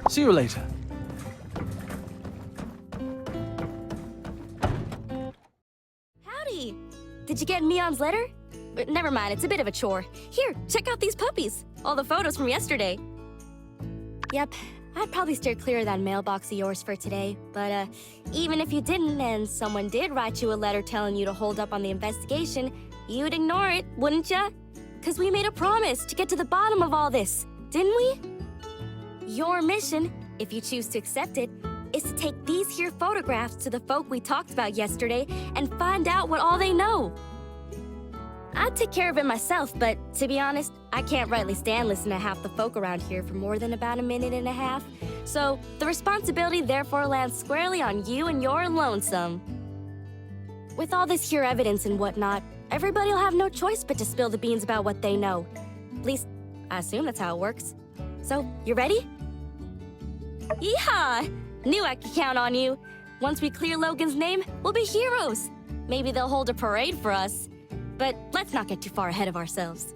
See you later. Howdy! Did you get Mion's letter? Never mind, it's a bit of a chore. Here, check out these puppies. All the photos from yesterday. Yep, I'd probably steer clear of that mailbox of yours for today. But even if you didn't and someone did write you a letter telling you to hold up on the investigation, you'd ignore it, wouldn't ya? 'Cause we made a promise to get to the bottom of all this, didn't we? Your mission, if you choose to accept it, is to take these here photographs to the folk we talked about yesterday and find out what all they know. I'd take care of it myself, but to be honest, I can't rightly stand listening to half the folk around here for more than about a minute and a half. So the responsibility therefore lands squarely on you and your lonesome. With all this here evidence and whatnot, everybody'll have no choice but to spill the beans about what they know. At least, I assume that's how it works. So, you ready? Yeehaw! Knew I could count on you. Once we clear Logan's name, we'll be heroes. Maybe they'll hold a parade for us. But let's not get too far ahead of ourselves.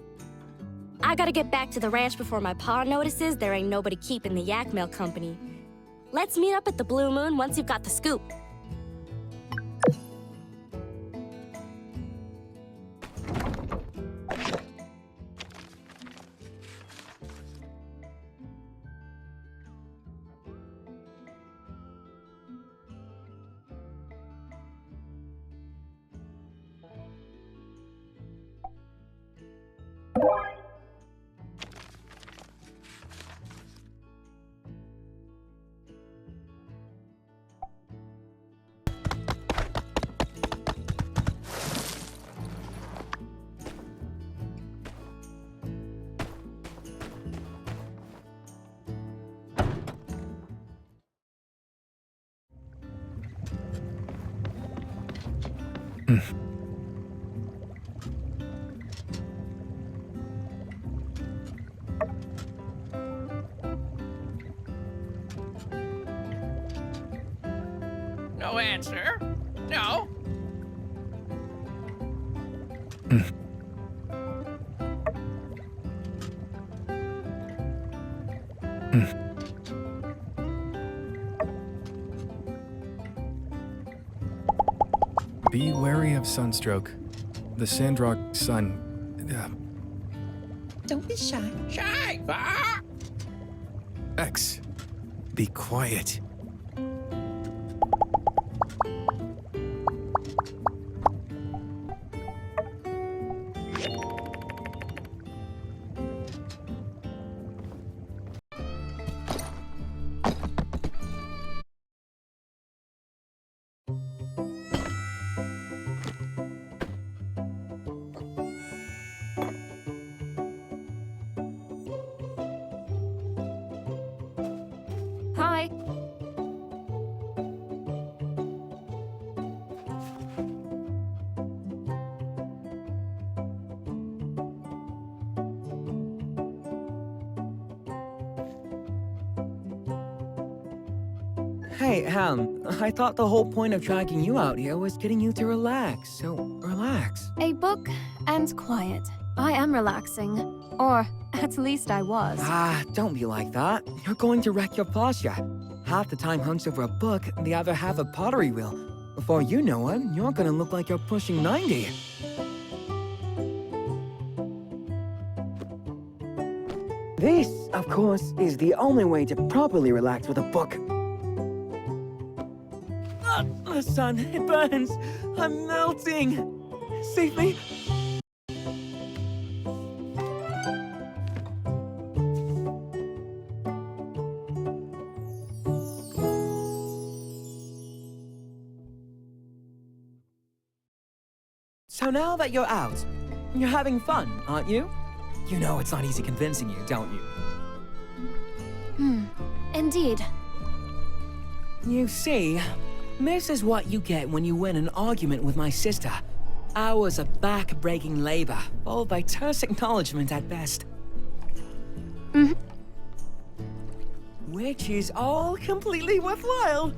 I gotta get back to the ranch before my pa notices there ain't nobody keeping the yak mail company. Let's meet up at the Blue Moon once you've got the scoop. No answer? No? Be wary of sunstroke. The Sandrock sun. Don't be shy. Shy, bah! X. Be quiet. Hi. Hey, I thought the whole point of dragging you out here was getting you to relax, so relax. A book and quiet. I am relaxing. Or, at least I was. Ah, don't be like that. You're going to wreck your posture. Half the time Hunt's over a book, the other half a pottery wheel. Before you know it, you're gonna look like you're pushing 90. This, of course, is the only way to properly relax with a book. The sun, it burns. I'm melting. Save me. So now that you're out, you're having fun, aren't you? You know it's not easy convincing you, don't you? Indeed. You see, this is what you get when you win an argument with my sister. Hours of back-breaking labor, followed by terse acknowledgement at best. which is all completely worthwhile.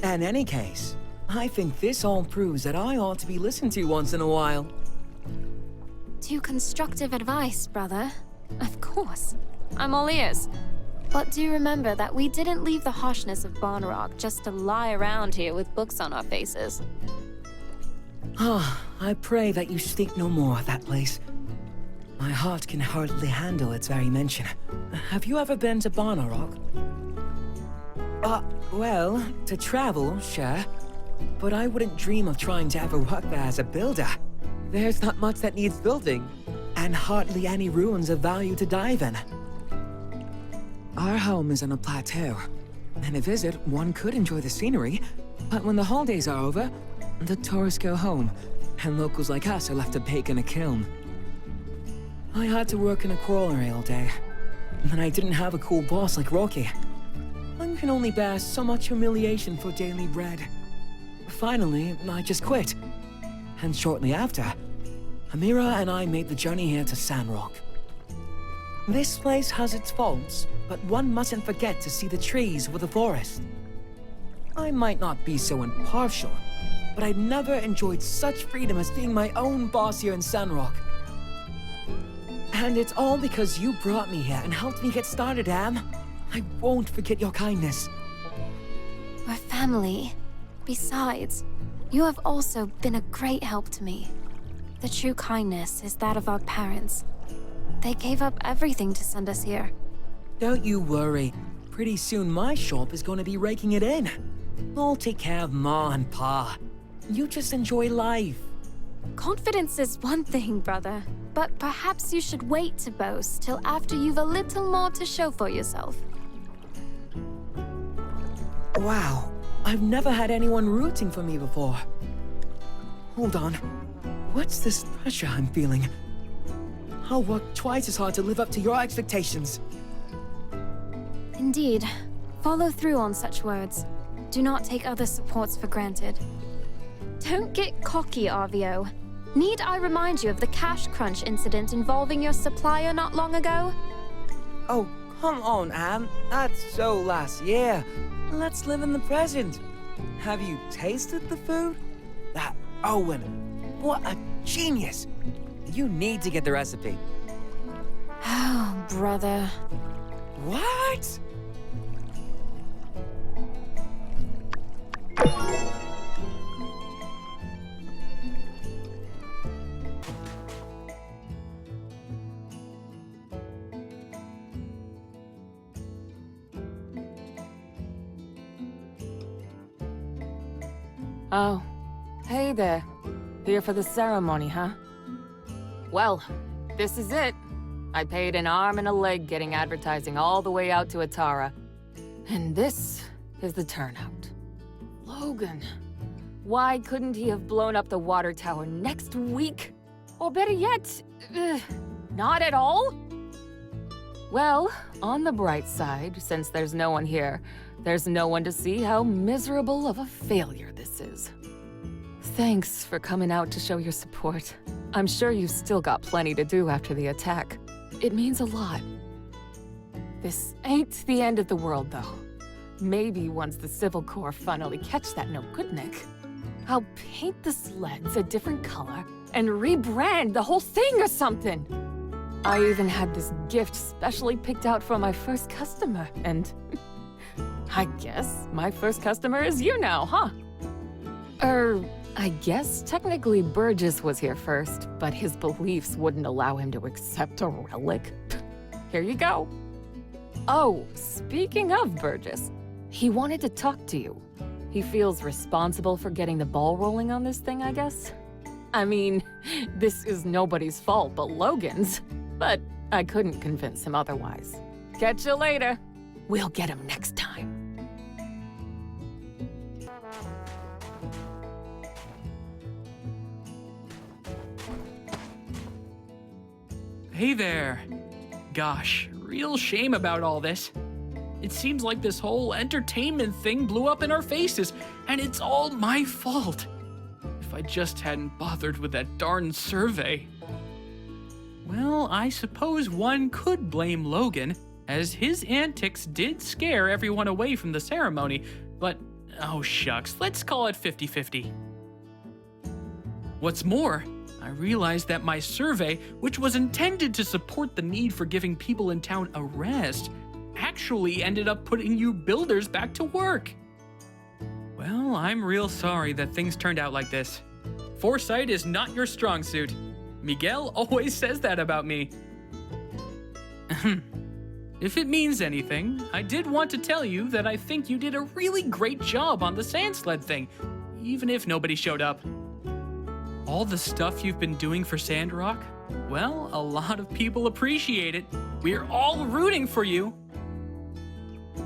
In any case, I think this all proves that I ought to be listened to once in a while. To constructive advice, brother. Of course. I'm all ears. But do remember that we didn't leave the harshness of Barnarock just to lie around here with books on our faces. I pray that you speak no more of that place. My heart can hardly handle its very mention. Have you ever been to Barnarock? Well, to travel, sure. But I wouldn't dream of trying to ever work there as a builder. There's not much that needs building, and hardly any ruins of value to dive in. Our home is on a plateau, and a visit, one could enjoy the scenery, but when the holidays are over, the tourists go home, and locals like us are left to bake in a kiln. I had to work in a quarry all day, and I didn't have a cool boss like Rocky. One can only bear so much humiliation for daily bread. Finally, I just quit. And shortly after, Amira and I made the journey here to Sandrock. This place has its faults, but one mustn't forget to see the trees with the forest. I might not be so impartial, but I've never enjoyed such freedom as being my own boss here in Sandrock. And it's all because you brought me here and helped me get started, Am. I won't forget your kindness. We're family. Besides, you have also been a great help to me. The true kindness is that of our parents. They gave up everything to send us here. Don't you worry. Pretty soon my shop is going to be raking it in. I'll take care of Ma and Pa. You just enjoy life. Confidence is one thing, brother. But perhaps you should wait to boast till after you've a little more to show for yourself. Wow. I've never had anyone rooting for me before. Hold on. What's this pressure I'm feeling? I'll work twice as hard to live up to your expectations. Indeed. Follow through on such words. Do not take other supports for granted. Don't get cocky, Arvio. Need I remind you of the cash crunch incident involving your supplier not long ago? Oh, come on, Am. That's so last year. Let's live in the present. Have you tasted the food? That Owen, what a genius. You need to get the recipe. Oh, brother. What? Oh, hey there. Here for the ceremony, huh? Well, this is it. I paid an arm and a leg getting advertising all the way out to Atara. And this is the turnout. Logan, why couldn't he have blown up the water tower next week? Or better yet, not at all? Well, on the bright side, since there's no one here, there's no one to see how miserable of a failure this is. Thanks for coming out to show your support. I'm sure you've still got plenty to do after the attack. It means a lot. This ain't the end of the world, though. Maybe once the Civil Corps finally catch that no-good-nick, I'll paint the sleds a different color and rebrand the whole thing or something. I even had this gift specially picked out for my first customer, and I guess my first customer is you now, huh? I guess technically Burgess was here first, but his beliefs wouldn't allow him to accept a relic. Here you go. Oh, speaking of Burgess, he wanted to talk to you. He feels responsible for getting the ball rolling on this thing, I guess. I mean, this is nobody's fault but Logan's, but I couldn't convince him otherwise. Catch you later. We'll get him next time. Hey there. Gosh, real shame about all this. It seems like this whole entertainment thing blew up in our faces, and it's all my fault. If I just hadn't bothered with that darn survey. Well, I suppose one could blame Logan, as his antics did scare everyone away from the ceremony, but oh shucks, let's call it 50-50. What's more, I realized that my survey, which was intended to support the need for giving people in town a rest, actually ended up putting you builders back to work. Well, I'm real sorry that things turned out like this. Foresight is not your strong suit. Miguel always says that about me. If it means anything, I did want to tell you that I think you did a really great job on the sand sled thing, even if nobody showed up. All the stuff you've been doing for Sandrock, well, a lot of people appreciate it. We're all rooting for you.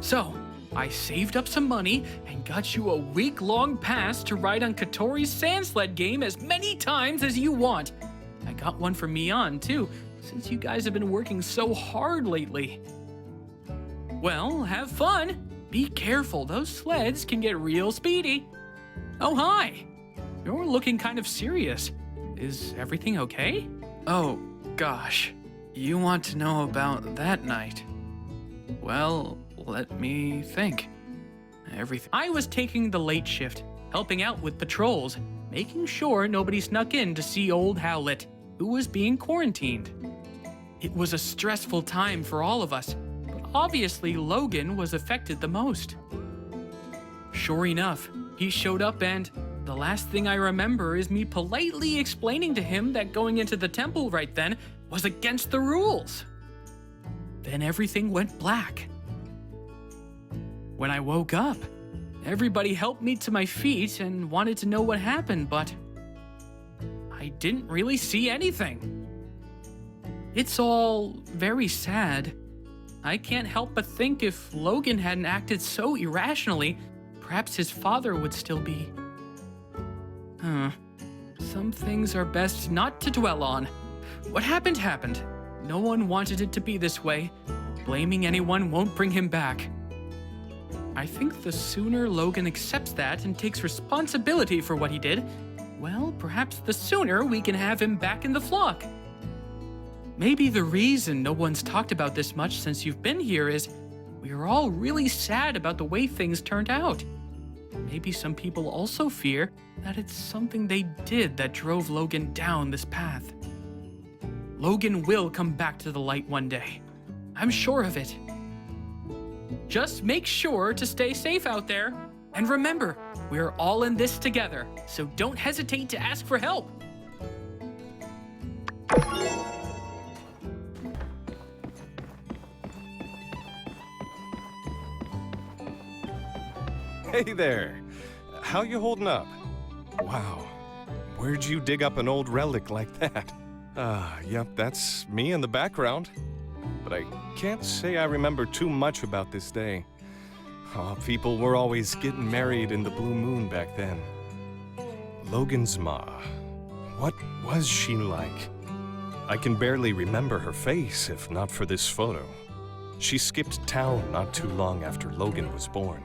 So, I saved up some money and got you a week-long pass to ride on Katori's sand sled game as many times as you want. I got one for Mian, too, since you guys have been working so hard lately. Well, have fun. Be careful, those sleds can get real speedy. Oh, hi. You're looking kind of serious. Is everything okay? Oh, gosh. You want to know about that night? Well, let me think. I was taking the late shift, helping out with patrols, making sure nobody snuck in to see old Howlett, who was being quarantined. It was a stressful time for all of us, but obviously Logan was affected the most. Sure enough, he showed up and the last thing I remember is me politely explaining to him that going into the temple right then was against the rules. Then everything went black. When I woke up, everybody helped me to my feet and wanted to know what happened, but I didn't really see anything. It's all very sad. I can't help but think if Logan hadn't acted so irrationally, perhaps his father would still be. Some things are best not to dwell on. What happened happened. No one wanted it to be this way. Blaming anyone won't bring him back. I think the sooner Logan accepts that and takes responsibility for what he did, well, perhaps the sooner we can have him back in the flock. Maybe the reason no one's talked about this much since you've been here is we're all really sad about the way things turned out. Maybe some people also fear that it's something they did that drove Logan down this path. Logan will come back to the light one day. I'm sure of it. Just make sure to stay safe out there. And remember, we're all in this together, so don't hesitate to ask for help. Hey there! How you holding up? Wow, where'd you dig up an old relic like that? Yep, that's me in the background. But I can't say I remember too much about this day. Oh, people were always getting married in the blue moon back then. Logan's ma, what was she like? I can barely remember her face if not for this photo. She skipped town not too long after Logan was born.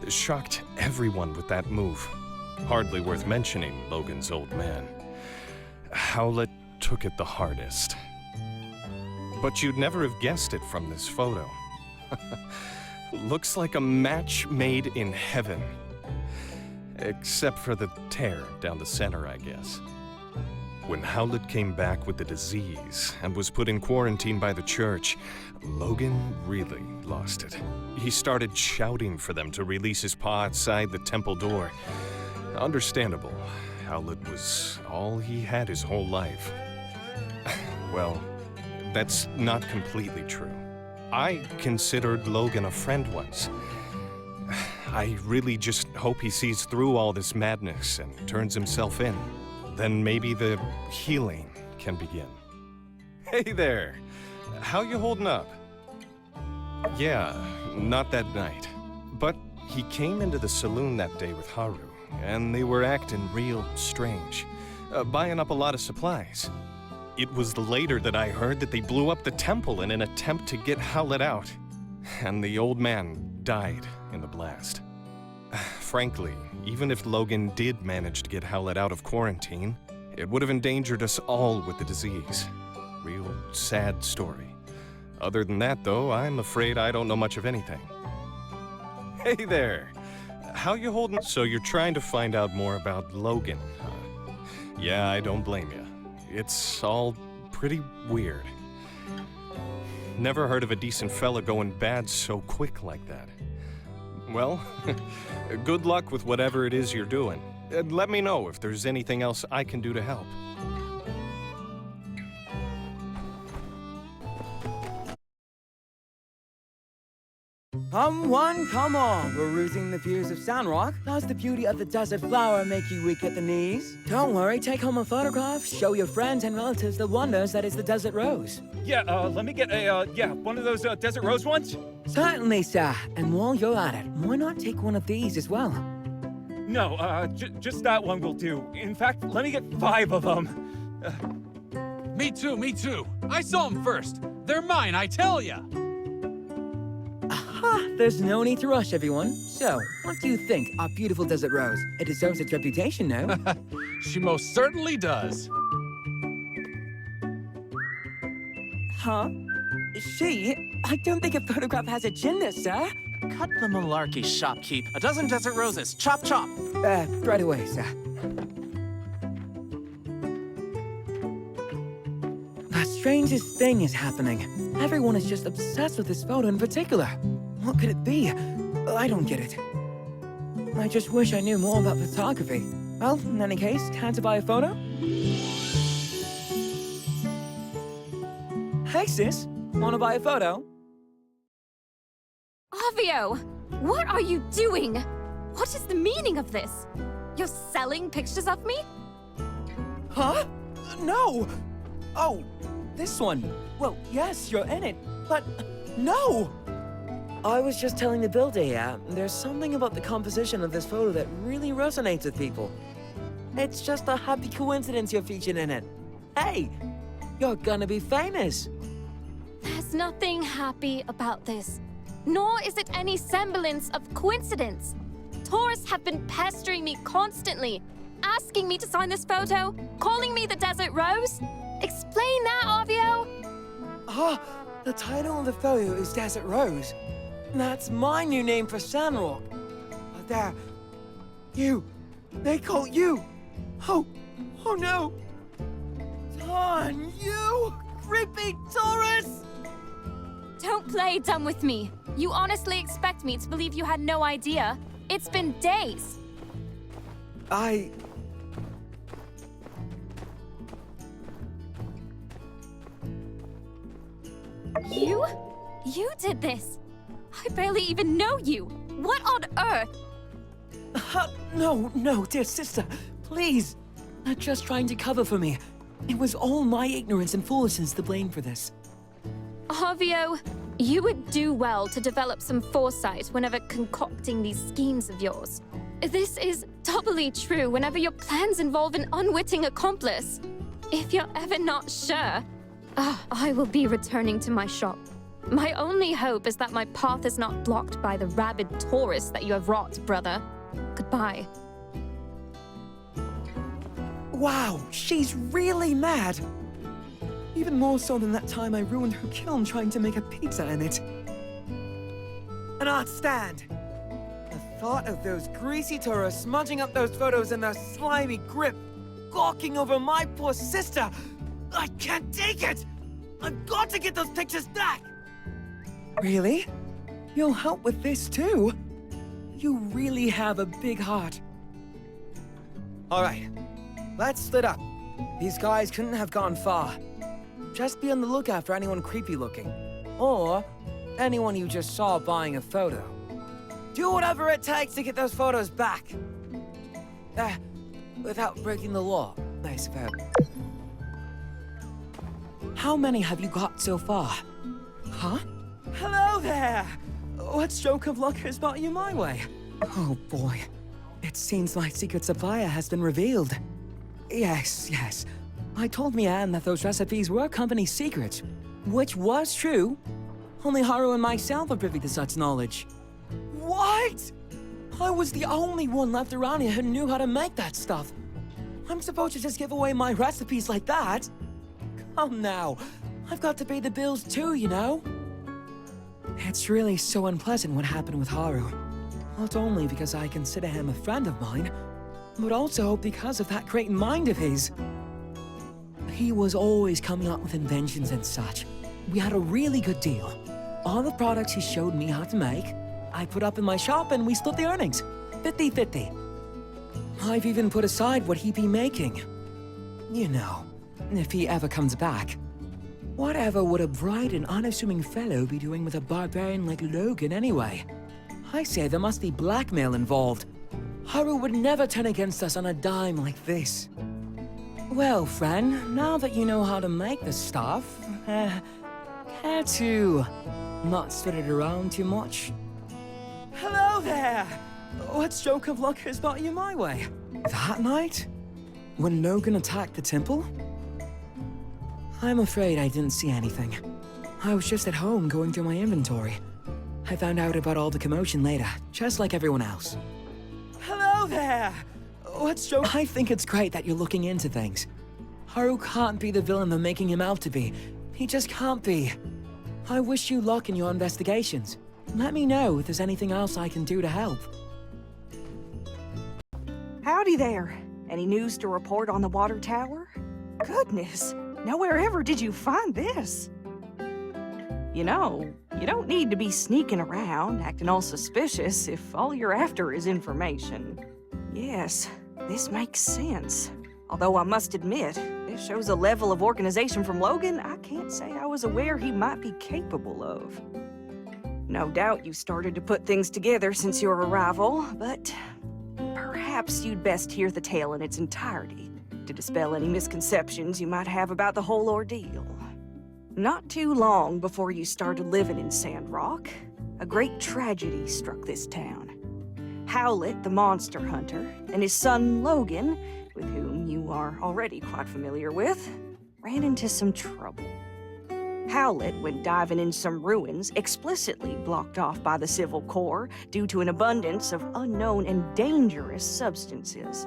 Shocked everyone with that move. Hardly worth mentioning Logan's old man. Howlett took it the hardest. But you'd never have guessed it from this photo. Looks like a match made in heaven. Except for the tear down the center, I guess. When Howlett came back with the disease and was put in quarantine by the church, Logan really lost it. He started shouting for them to release his paw outside the temple door. Understandable. Howlett was all he had his whole life. Well, that's not completely true. I considered Logan a friend once. I really just hope he sees through all this madness and turns himself in. Then maybe the healing can begin. Hey there! How you holding up? Yeah, not that night. But he came into the saloon that day with Haru, and they were acting real strange, buying up a lot of supplies. It was later that I heard that they blew up the temple in an attempt to get Howlett out, and the old man died in the blast. Frankly, even if Logan did manage to get Howlett out of quarantine, it would have endangered us all with the disease. Real sad story. Other than that, though, I'm afraid I don't know much of anything. Hey there! How you holding? So you're trying to find out more about Logan, huh? Yeah, I don't blame you. It's all pretty weird. Never heard of a decent fella going bad so quick like that. Well, good luck with whatever it is you're doing. And let me know if there's anything else I can do to help. Come one, come all, perusing the views of Sandrock. Does the beauty of the desert flower make you weak at the knees? Don't worry, take home a photograph, show your friends and relatives the wonders that is the desert rose. Yeah, let me get a, one of those desert rose ones. Certainly, sir. And while you're at it, why not take one of these as well? No, just that one will do. In fact, let me get 5 of them. Me too. I saw them first. They're mine, I tell ya. Aha! There's no need to rush, everyone. So, what do you think, our beautiful desert rose? It deserves its reputation, no? She most certainly does. Huh? She? I don't think a photograph has a gender, sir. Cut the malarkey, shopkeep. A dozen desert roses. Chop, chop. Right away, sir. The strangest thing is happening. Everyone is just obsessed with this photo in particular. What could it be? I don't get it. I just wish I knew more about photography. Well, in any case, time to buy a photo? Hey, sis. Wanna buy a photo? A르비오, what are you doing? What is the meaning of this? You're selling pictures of me? Huh? No! Oh, this one. Well, yes, you're in it, but no! I was just telling the builder here, there's something about the composition of this photo that really resonates with people. It's just a happy coincidence you're featured in it. Hey, you're gonna be famous. There's nothing happy about this, nor is it any semblance of coincidence. Tourists have been pestering me constantly, asking me to sign this photo, calling me the Desert Rose. Explain that, A르비오. Ah, the title of the photo is Desert Rose. That's my new name for Sandrock. There. They call you. Oh no. Don, you creepy tourist! Don't play dumb with me. You honestly expect me to believe you had no idea? It's been days. You did this. I barely even know you. What on earth? No, dear sister. Please. They're just trying to cover for me. It was all my ignorance and foolishness to blame for this. A르비ó, you would do well to develop some foresight whenever concocting these schemes of yours. This is doubly true whenever your plans involve an unwitting accomplice. If you're ever not sure, I will be returning to my shop. My only hope is that my path is not blocked by the rabid tourists that you have wrought, brother. Goodbye. Wow, she's really mad. Even more so than that time I ruined her kiln trying to make a pizza in it. An art stand. The thought of those greasy tourists smudging up those photos in their slimy grip, gawking over my poor sister. I can't take it! I've got to get those pictures back! Really? You'll help with this too? You really have a big heart. All right, let's split up. These guys couldn't have gone far. Just be on the lookout for anyone creepy looking. Or anyone you just saw buying a photo. Do whatever it takes to get those photos back. Without breaking the law, I suppose. How many have you got so far? Huh? Hello there! What stroke of luck has brought you my way? Oh boy. It seems my secret supplier has been revealed. Yes. I told Mian that those recipes were company secrets, which was true. Only Haru and myself are privy to such knowledge. What? I was the only one left around here who knew how to make that stuff. I'm supposed to just give away my recipes like that? Come now. I've got to pay the bills too, you know? It's really so unpleasant what happened with Haru. Not only because I consider him a friend of mine, but also because of that great mind of his. He was always coming up with inventions and such. We had a really good deal. All the products he showed me how to make, I put up in my shop and we split the earnings. 50-50. I've even put aside what he'd be making. You know, if he ever comes back. Whatever would a bright and unassuming fellow be doing with a barbarian like Logan anyway? I say there must be blackmail involved. Haru would never turn against us on a dime like this. Well, friend, now that you know how to make the stuff, care to not spread it around too much? Hello there! What stroke of luck has brought you my way? That night? When Logan attacked the temple? I'm afraid I didn't see anything. I was just at home going through my inventory. I found out about all the commotion later, just like everyone else. Hello there! What stroke? I think it's great that you're looking into things. Haru can't be the villain they're making him out to be. He just can't be. I wish you luck in your investigations. Let me know if there's anything else I can do to help. Howdy there. Any news to report on the water tower? Goodness, nowhere ever did you find this. You know, you don't need to be sneaking around, acting all suspicious if all you're after is information. Yes, this makes sense. Although I must admit, this shows a level of organization from Logan I can't say I was aware he might be capable of. No doubt you started to put things together since your arrival, but perhaps you'd best hear the tale in its entirety to dispel any misconceptions you might have about the whole ordeal. Not too long before you started living in Sandrock, a great tragedy struck this town. Howlett, the monster hunter, and his son Logan, with whom you are already quite familiar with, ran into some trouble. Howlett went diving in some ruins explicitly blocked off by the Civil Corps due to an abundance of unknown and dangerous substances.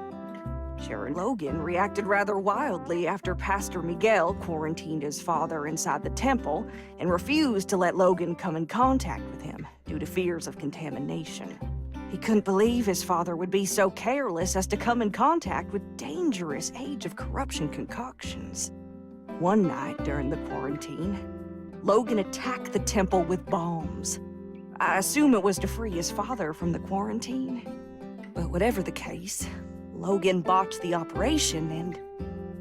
Sharon Logan reacted rather wildly after Pastor Miguel quarantined his father inside the temple and refused to let Logan come in contact with him due to fears of contamination. He couldn't believe his father would be so careless as to come in contact with dangerous Age of Corruption concoctions. One night during the quarantine, Logan attacked the temple with bombs. I assume it was to free his father from the quarantine. But whatever the case, Logan botched the operation and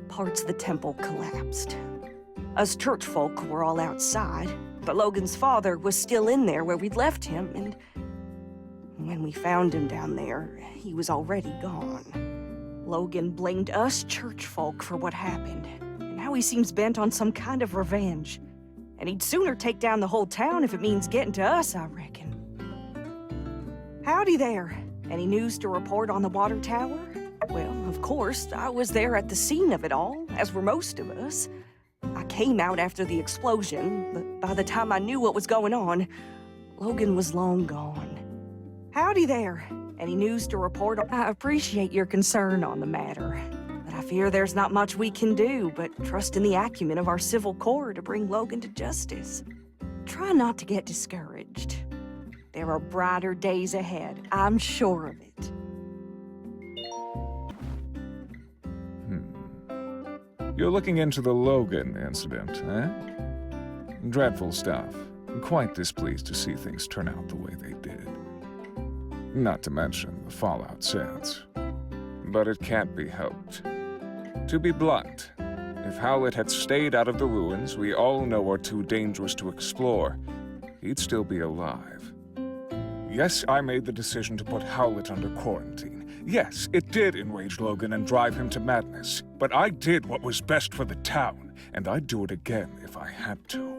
parts of the temple collapsed. Us church folk were all outside, but Logan's father was still in there where we'd left him, and when we found him down there, he was already gone. Logan blamed us church folk for what happened, and now he seems bent on some kind of revenge. And he'd sooner take down the whole town if it means getting to us, I reckon. Howdy there. Any news to report on the water tower? Well, of course, I was there at the scene of it all, as were most of us. I came out after the explosion, but by the time I knew what was going on, Logan was long gone. Howdy there. Any news to report on? I appreciate your concern on the matter, but I fear there's not much we can do but trust in the acumen of our Civil Corps to bring Logan to justice. Try not to get discouraged. There are brighter days ahead, I'm sure of it. You're looking into the Logan incident, eh? Dreadful stuff. Quite displeased to see things turn out the way they did. Not to mention the fallout since. But it can't be helped. To be blunt, if Howlett had stayed out of the ruins we all know are too dangerous to explore, he'd still be alive. Yes, I made the decision to put Howlett under quarantine. Yes, it did enrage Logan and drive him to madness. But I did what was best for the town, and I'd do it again if I had to.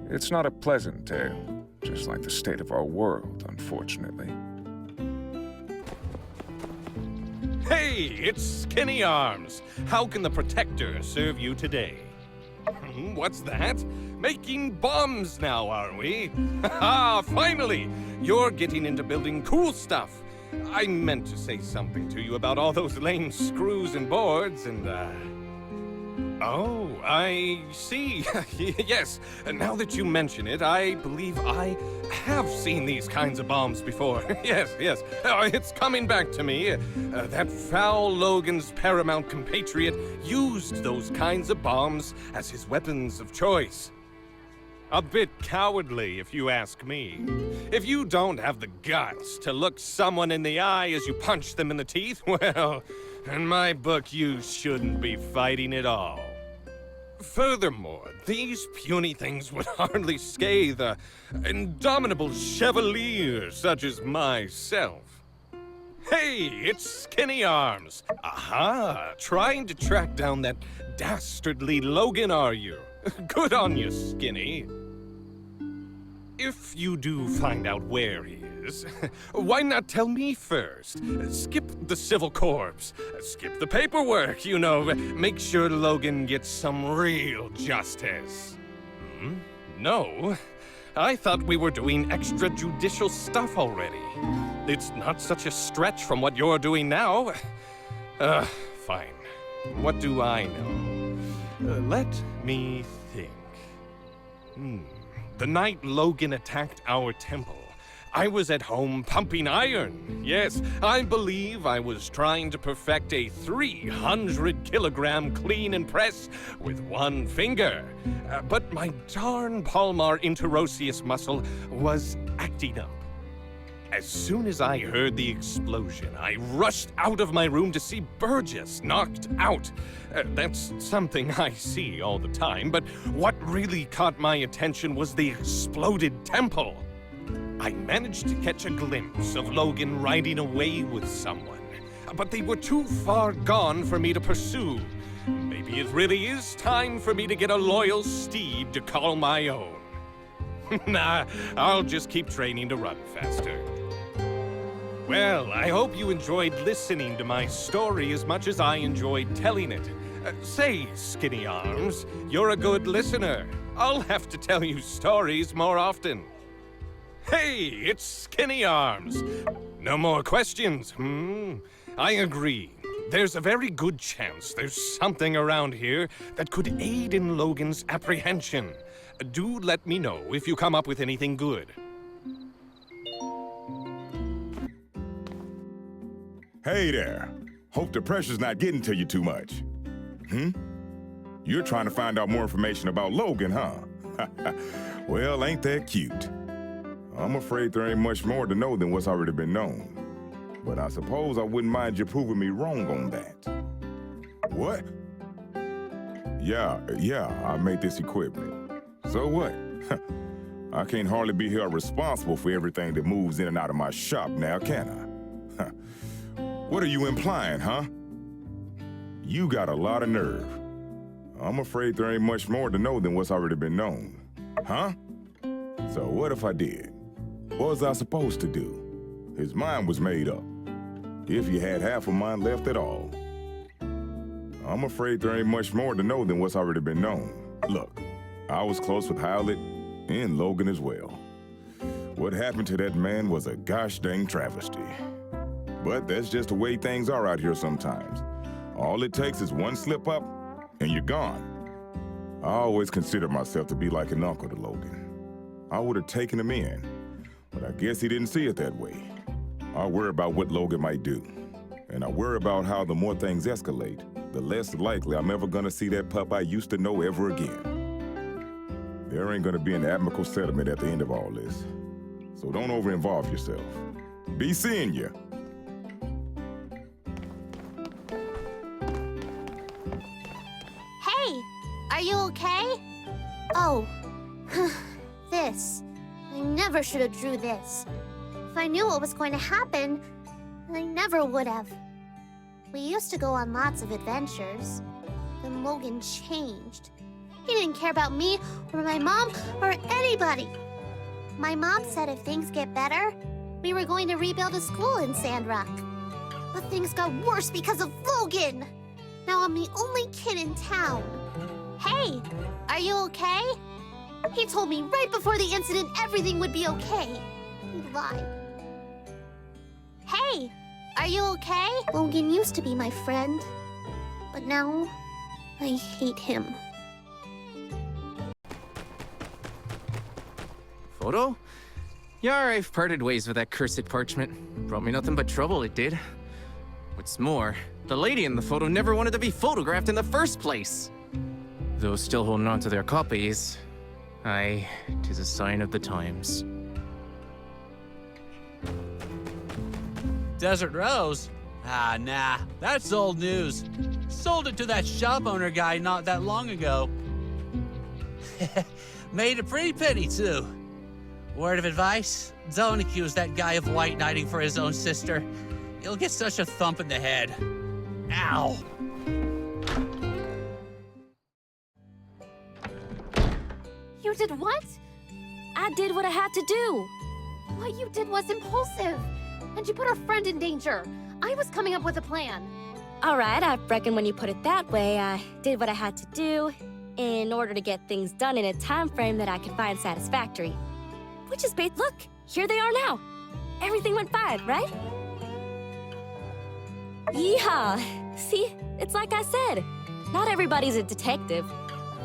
It's not a pleasant tale, just like the state of our world, unfortunately. Hey, it's Skinny Arms. How can the Protector serve you today? What's that? Making bombs now, are we? Ha! Finally! You're getting into building cool stuff. I meant to say something to you about all those lame screws and boards, and, Oh, I see. Yes, now that you mention it, I believe I have seen these kinds of bombs before. Yes. Oh, it's coming back to me. That foul Logan's paramount compatriot used those kinds of bombs as his weapons of choice. A bit cowardly, if you ask me. If you don't have the guts to look someone in the eye as you punch them in the teeth, well, in my book, you shouldn't be fighting at all. Furthermore, these puny things would hardly scathe an indomitable chevalier such as myself. Hey, it's Skinny Arms. Aha, trying to track down that dastardly Logan, are you? Good on you, Skinny. If you do find out where he is, why not tell me first? Skip the civil corps. Skip the paperwork, you know. Make sure Logan gets some real justice. No. I thought we were doing extrajudicial stuff already. It's not such a stretch from what you're doing now. Fine. What do I know? Let me think. The night Logan attacked our temple, I was at home pumping iron. Yes, I believe I was trying to perfect a 300-kilogram clean and press with one finger. But my darn palmar interosseous muscle was acting up. As soon as I heard the explosion, I rushed out of my room to see Burgess knocked out. That's something I see all the time, but what really caught my attention was the exploded temple. I managed to catch a glimpse of Logan riding away with someone, but they were too far gone for me to pursue. Maybe it really is time for me to get a loyal steed to call my own. Nah, I'll just keep training to run faster. Well, I hope you enjoyed listening to my story as much as I enjoyed telling it. Say, Skinny Arms, you're a good listener. I'll have to tell you stories more often. Hey, it's Skinny Arms. No more questions, I agree. There's a very good chance there's something around here that could aid in Logan's apprehension. Do let me know if you come up with anything good. Hey there. Hope the pressure's not getting to you too much. You're trying to find out more information about Logan, huh? Well, ain't that cute? I'm afraid there ain't much more to know than what's already been known. But I suppose I wouldn't mind you proving me wrong on that. What? Yeah, I made this equipment. So what? I can't hardly be held responsible for everything that moves in and out of my shop now, can I? What are you implying, huh? You got a lot of nerve. I'm afraid there ain't much more to know than what's already been known. Huh? So what if I did? What was I supposed to do? His mind was made up. If you had half of mine left at all. I'm afraid there ain't much more to know than what's already been known. Look, I was close with Howlett and Logan as well. What happened to that man was a gosh dang travesty. But that's just the way things are out here sometimes. All it takes is one slip up, and you're gone. I always considered myself to be like an uncle to Logan. I would have taken him in, but I guess he didn't see it that way. I worry about what Logan might do, and I worry about how the more things escalate, the less likely I'm ever gonna see that pup I used to know ever again. There ain't gonna be an amicable settlement at the end of all this, so don't over-involve yourself. Be seeing ya. Are you okay? Oh, this. I never should have drew this. If I knew what was going to happen, I never would have. We used to go on lots of adventures. Then Logan changed. He didn't care about me or my mom or anybody. My mom said if things get better, we were going to rebuild a school in Sandrock. But things got worse because of Logan. Now I'm the only kid in town. Hey, are you okay? He told me right before the incident everything would be okay. He lied. Hey, are you okay? Logan used to be my friend, but now I hate him. Photo? Yeah, I've parted ways with that cursed parchment. Brought me nothing but trouble, it did. What's more, the lady in the photo never wanted to be photographed in the first place. Those still holding on to their copies, aye, 'tis a sign of the times. Desert Rose? Ah, nah, that's old news. Sold it to that shop owner guy not that long ago. Made a pretty penny, too. Word of advice, don't accuse that guy of white knighting for his own sister. He'll get such a thump in the head. Ow. You did what? I did what I had to do. What you did was impulsive. And you put our friend in danger. I was coming up with a plan. All right, I reckon when you put it that way, I did what I had to do in order to get things done in a time frame that I could find satisfactory. Which is bait. Look, here they are now. Everything went fine, right? Yeehaw! See, it's like I said. Not everybody's a detective.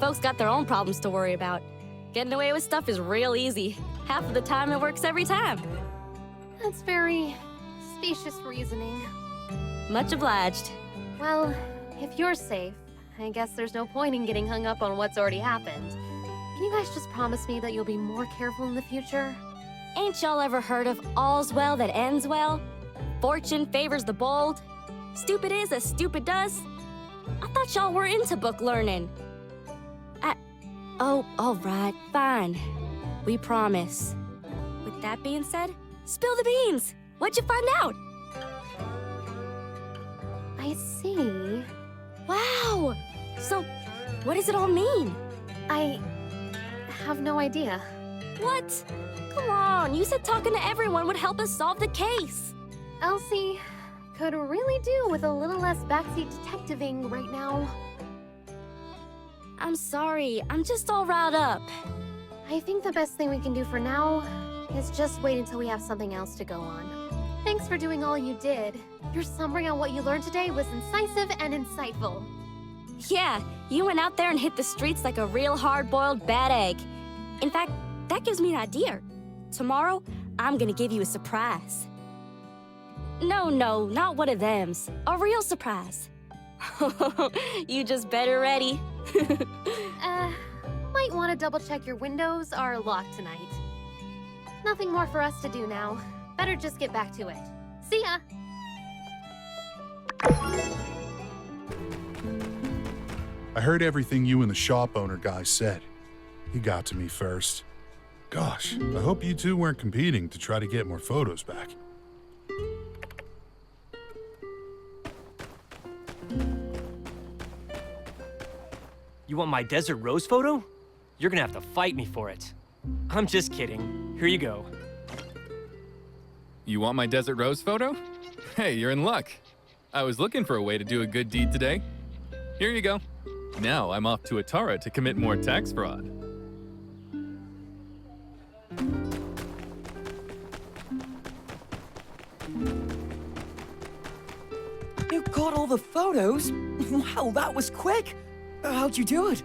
Folks got their own problems to worry about. Getting away with stuff is real easy. Half of the time it works every time. That's very specious reasoning. Much obliged. Well, if you're safe, I guess there's no point in getting hung up on what's already happened. Can you guys just promise me that you'll be more careful in the future? Ain't y'all ever heard of all's well that ends well? Fortune favors the bold. Stupid is as stupid does. I thought y'all were into book learning. Oh, all right, fine. We promise. With that being said, spill the beans. What'd you find out? I see. Wow. So, what does it all mean? I have no idea. What? Come on, you said talking to everyone would help us solve the case. Elsie could really do with a little less backseat detectiving right now. I'm sorry, I'm just all riled up. I think the best thing we can do for now is just wait until we have something else to go on. Thanks for doing all you did. Your summary on what you learned today was incisive and insightful. Yeah, you went out there and hit the streets like a real hard-boiled bad egg. In fact, that gives me an idea. Tomorrow, I'm gonna give you a surprise. No, not one of thems. A real surprise. You just better ready. Might want to double-check your windows are locked tonight. Nothing more for us to do now. Better just get back to it. See ya! I heard everything you and the shop owner guy said. He got to me first. Gosh, I hope you two weren't competing to try to get more photos back. You want my Desert Rose photo? You're gonna have to fight me for it. I'm just kidding. Here you go. You want my Desert Rose photo? Hey, you're in luck. I was looking for a way to do a good deed today. Here you go. Now I'm off to Atara to commit more tax fraud. You got all the photos? Wow, that was quick! How'd you do it?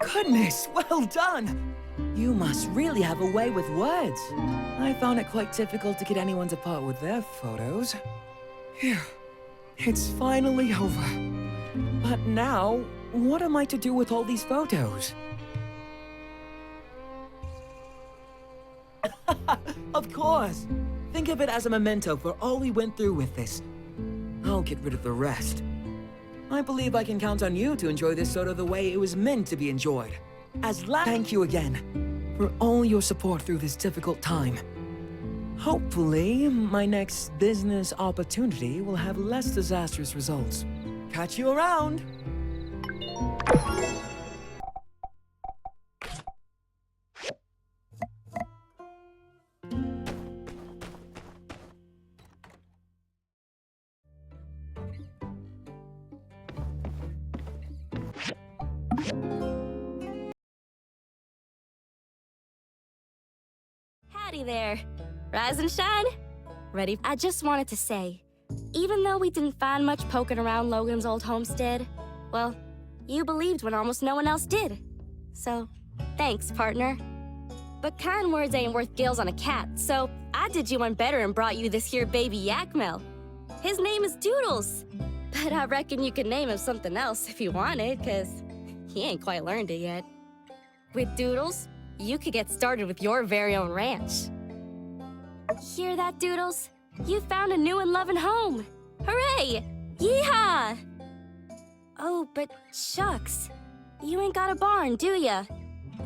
Goodness, well done! You must really have a way with words. I found it quite difficult to get anyone to part with their photos. Phew, it's finally over. But now, what am I to do with all these photos? Of course! Think of it as a memento for all we went through with this. I'll get rid of the rest. I believe I can count on you to enjoy this photo the way it was meant to be enjoyed. Thank you again for all your support through this difficult time. Hopefully, my next business opportunity will have less disastrous results. Catch you around! Howdy there. Rise and shine. Ready? I just wanted to say, even though we didn't find much poking around Logan's old homestead, Well, you believed when almost no one else did. So, thanks, partner. But kind words ain't worth gills on a cat, so I did you one better and brought you this here baby Yakmel. His name is Doodles. But I reckon you could name him something else if you wanted, 'cause he ain't quite learned it yet. With Doodles, you could get started with your very own ranch. Hear that, Doodles? You found a new and loving home. Hooray! Yeehaw! Oh, but shucks. You ain't got a barn, do ya?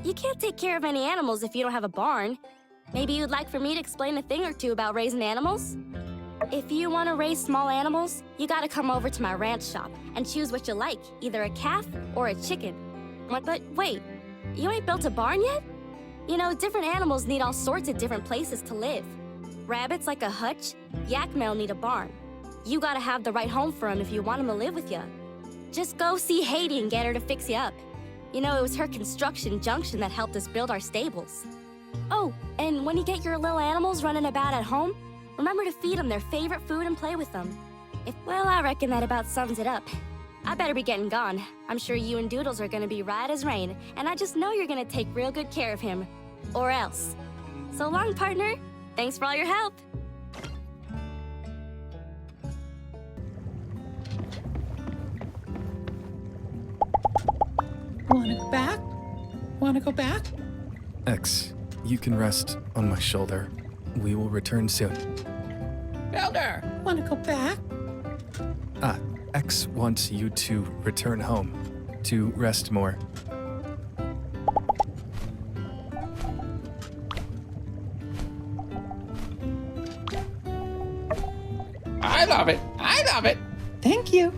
You can't take care of any animals if you don't have a barn. Maybe you'd like for me to explain a thing or two about raising animals? If you want to raise small animals, you gotta come over to my ranch shop and choose what you like, either a calf or a chicken. But wait, you ain't built a barn yet? You know, different animals need all sorts of different places to live. Rabbits like a hutch, Yakmel need a barn. You gotta have the right home for him if you want him to live with you. Just go see Haiti and get her to fix you up. You know, it was her construction junction that helped us build our stables. Oh, and when you get your little animals running about at home, remember to feed them their favorite food and play with them. Well, I reckon that about sums it up. I better be getting gone. I'm sure you and Doodles are gonna be right as rain, and I just know you're gonna take real good care of him. Or else. So long, partner. Thanks for all your help. Wanna go back? Wanna go back? X, you can rest on my shoulder. We will return soon. Elder, wanna go back? X wants you to return home, to rest more. I love it. I love it. Thank you.